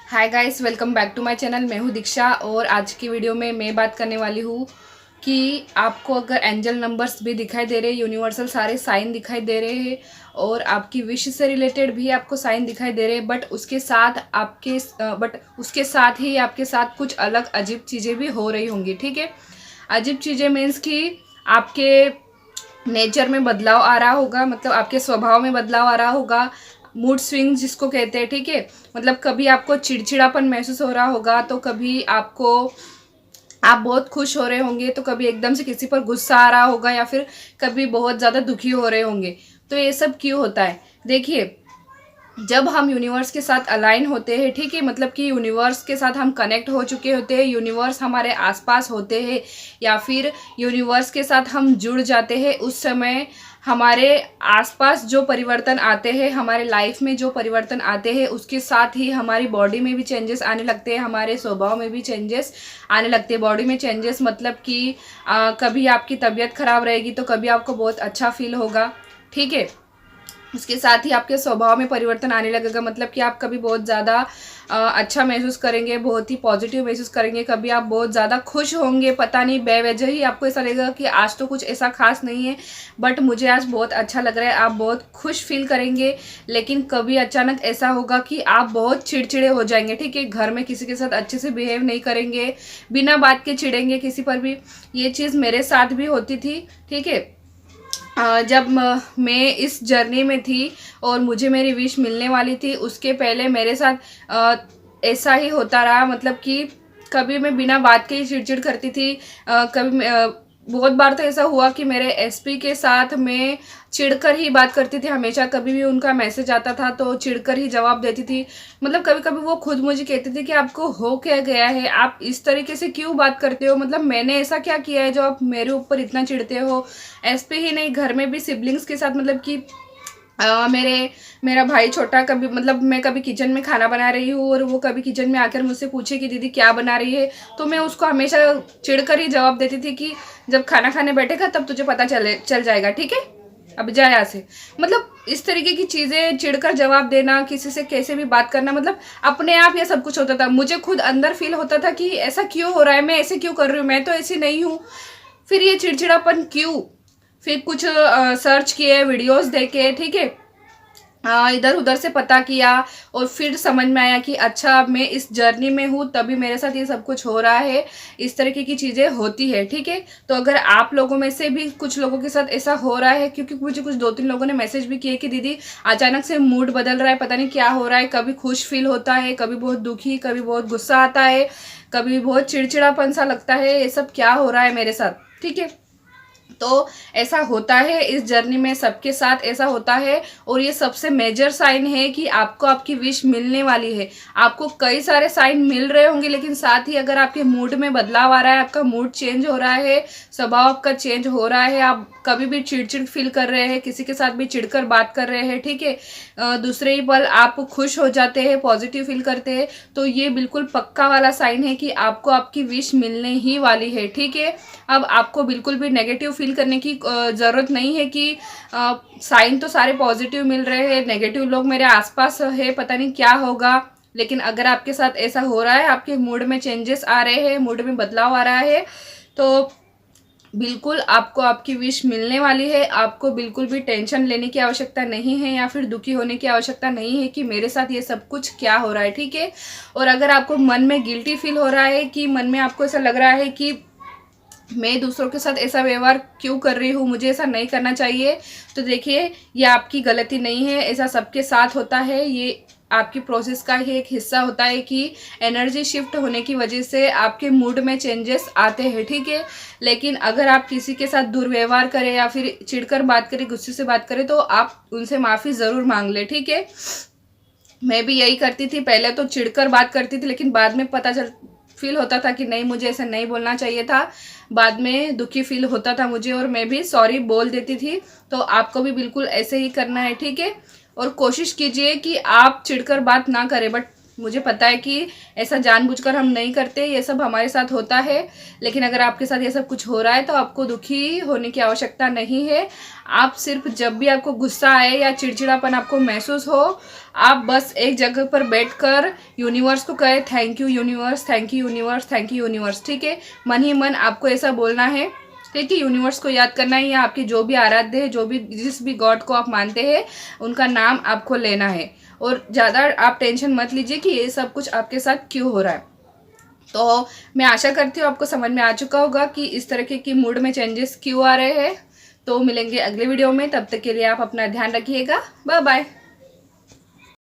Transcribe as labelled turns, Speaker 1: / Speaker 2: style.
Speaker 1: Hi guys, welcome back to my channel. मैं हूँ दीक्षा और आज की वीडियो में मैं बात करने वाली हूँ कि आपको अगर एंजल नंबर्स भी दिखाई दे रहे हैं, यूनिवर्सल सारे साइन दिखाई दे रहे हैं और आपकी विश से रिलेटेड भी आपको साइन दिखाई दे रहे हैं, बट उसके साथ ही आपके साथ कुछ अलग अजीब चीज़ें भी हो रही होंगी। ठीक है, अजीब चीज़ें मीन्स कि आपके नेचर में बदलाव आ रहा होगा, मतलब आपके स्वभाव में बदलाव आ रहा होगा। मूड स्विंग जिसको कहते हैं, ठीक है, मतलब कभी आपको चिड़चिड़ापन महसूस हो रहा होगा, तो कभी आप बहुत खुश हो रहे होंगे, तो कभी एकदम से किसी पर गुस्सा आ रहा होगा, या फिर कभी बहुत ज़्यादा दुखी हो रहे होंगे। तो ये सब क्यों होता है? देखिए, जब हम यूनिवर्स के साथ अलाइन होते हैं, ठीक है, मतलब कि यूनिवर्स के साथ हम कनेक्ट हो चुके होते हैं, यूनिवर्स हमारे आसपास होते हैं, या फिर यूनिवर्स के साथ हम जुड़ जाते हैं, उस समय हमारे आसपास जो परिवर्तन आते हैं, हमारे लाइफ में जो परिवर्तन आते हैं, उसके साथ ही हमारी बॉडी में भी चेंजेस आने लगते हैं, हमारे स्वभाव में भी चेंजेस आने लगते हैं। बॉडी में चेंजेस मतलब कि कभी आपकी तबीयत खराब रहेगी तो कभी आपको बहुत अच्छा फील होगा, ठीक है। उसके साथ ही आपके स्वभाव में परिवर्तन आने लगेगा, मतलब कि आप कभी बहुत ज़्यादा अच्छा महसूस करेंगे, बहुत ही पॉजिटिव महसूस करेंगे, कभी आप बहुत ज़्यादा खुश होंगे, पता नहीं बेवजह ही आपको ऐसा लगेगा कि आज तो कुछ ऐसा खास नहीं है, बट मुझे आज बहुत अच्छा लग रहा है। आप बहुत खुश फील करेंगे। लेकिन कभी अचानक ऐसा होगा कि आप बहुत चिड़चिड़े हो जाएंगे, ठीक है, घर में किसी के साथ अच्छे से बिहेव नहीं करेंगे, बिना बात के चिड़ेंगे किसी पर भी। ये चीज़ मेरे साथ भी होती थी, ठीक है। जब मैं इस जर्नी में थी और मुझे मेरी विश मिलने वाली थी, उसके पहले मेरे साथ ऐसा ही होता रहा, मतलब कि कभी मैं बिना बात के ही चिड़चिड़ करती थी। बहुत बार तो ऐसा हुआ कि मेरे एसपी के साथ मैं चिढ़कर ही बात करती थी हमेशा। कभी भी उनका मैसेज आता था तो चिढ़कर ही जवाब देती थी। मतलब कभी कभी वो खुद मुझे कहते थे कि आपको हो क्या गया है, आप इस तरीके से क्यों बात करते हो, मतलब मैंने ऐसा क्या किया है जो आप मेरे ऊपर इतना चिढ़ते हो। एसपी ही नहीं, घर में भी सिबलिंग्स के साथ, मतलब कि मेरा भाई छोटा, कभी मतलब मैं कभी किचन में खाना बना रही हूँ और वो कभी किचन में आकर मुझसे पूछे कि दीदी क्या बना रही है, तो मैं उसको हमेशा चिढ़कर ही जवाब देती थी कि जब खाना खाने बैठेगा तब तुझे पता चल जाएगा, ठीक है, अब जा यहाँ से। मतलब इस तरीके की चीज़ें, चिढ़कर जवाब देना, किसी से कैसे भी बात करना, मतलब अपने आप ये सब कुछ होता था। मुझे खुद अंदर फील होता था कि ऐसा क्यों हो रहा है, मैं ऐसे क्यों कर रही हूँ, मैं तो ऐसी नहीं हूँ, फिर ये चिड़चिड़ापन क्यों। फिर कुछ सर्च किए, वीडियोस देखे, ठीक है, इधर उधर से पता किया और फिर समझ में आया कि अच्छा मैं इस जर्नी में हूँ तभी मेरे साथ ये सब कुछ हो रहा है, इस तरीके की चीज़ें होती है, ठीक है। तो अगर आप लोगों में से भी कुछ लोगों के साथ ऐसा हो रहा है, क्योंकि मुझे कुछ 2-3 लोगों ने मैसेज भी किए कि दीदी अचानक से मूड बदल रहा है, पता नहीं क्या हो रहा है, कभी खुश फील होता है, कभी बहुत दुखी, कभी बहुत गुस्सा आता है, कभी बहुत चिड़चिड़ापन सा लगता है, ये सब क्या हो रहा है मेरे साथ, ठीक है। तो ऐसा होता है इस जर्नी में, सबके साथ ऐसा होता है और ये सबसे मेजर साइन है कि आपको आपकी विश मिलने वाली है। आपको कई सारे साइन मिल रहे होंगे, लेकिन साथ ही अगर आपके मूड में बदलाव आ रहा है, आपका मूड चेंज हो रहा है, स्वभाव आपका चेंज हो रहा है, आप कभी भी चिड़चिड़ फील कर रहे हैं, किसी के साथ भी चिढ़कर बात कर रहे हैं, ठीक है, दूसरे ही पल आप खुश हो जाते हैं, पॉजिटिव फील करते हैं, तो ये बिल्कुल पक्का वाला साइन है कि आपको आपकी विश मिलने ही वाली है, ठीक है। अब आपको बिल्कुल भी नेगेटिव फील करने की ज़रूरत नहीं है कि साइन तो सारे पॉजिटिव मिल रहे हैं, नेगेटिव लोग मेरे आसपास है, पता नहीं क्या होगा। लेकिन अगर आपके साथ ऐसा हो रहा है, आपके मूड में चेंजेस आ रहे हैं, मूड में बदलाव आ रहा है, तो बिल्कुल आपको आपकी विश मिलने वाली है। आपको बिल्कुल भी टेंशन लेने की आवश्यकता नहीं है या फिर दुखी होने की आवश्यकता नहीं है कि मेरे साथ ये सब कुछ क्या हो रहा है, ठीक है। और अगर आपको मन में गिल्टी फील हो रहा है, कि मन में आपको ऐसा लग रहा है कि मैं दूसरों के साथ ऐसा व्यवहार क्यों कर रही हूँ, मुझे ऐसा नहीं करना चाहिए, तो देखिए ये आपकी गलती नहीं है, ऐसा सबके साथ होता है। ये आपकी प्रोसेस का ही एक हिस्सा होता है कि एनर्जी शिफ्ट होने की वजह से आपके मूड में चेंजेस आते हैं, ठीक है। लेकिन अगर आप किसी के साथ दुर्व्यवहार करें या फिर चिढ़कर बात करें, गुस्से से बात करें, तो आप उनसे माफ़ी ज़रूर मांग लें, ठीक है। मैं भी यही करती थी, पहले तो चिढ़कर बात करती थी, लेकिन बाद में पता चल फील होता था कि नहीं, मुझे ऐसा नहीं बोलना चाहिए था। बाद में दुखी फील होता था मुझे और मैं भी सॉरी बोल देती थी। तो आपको भी बिल्कुल ऐसे ही करना है, ठीक है। और कोशिश कीजिए कि आप चिढ़कर बात ना करें, बट मुझे पता है कि ऐसा जानबूझकर हम नहीं करते, ये सब हमारे साथ होता है। लेकिन अगर आपके साथ ये सब कुछ हो रहा है तो आपको दुखी होने की आवश्यकता नहीं है। आप सिर्फ जब भी आपको गुस्सा आए या चिड़चिड़ापन आपको महसूस हो, आप बस एक जगह पर बैठकर यूनिवर्स को कहे thank you universe, thank you universe, thank you universe. ठीक है, मन ही मन आपको ऐसा बोलना है। ठीक है, यूनिवर्स को याद करना है या आपके जो भी आराध्य है, जो भी जिस भी गॉड को आप मानते हैं, उनका नाम आपको लेना है। और ज़्यादा आप टेंशन मत लीजिए कि ये सब कुछ आपके साथ क्यों हो रहा है। तो मैं आशा करती हूँ आपको समझ में आ चुका होगा कि इस तरीके की मूड में चेंजेस क्यों आ रहे हैं। तो मिलेंगे अगले वीडियो में, तब तक के लिए आप अपना ध्यान रखिएगा। Bye bye.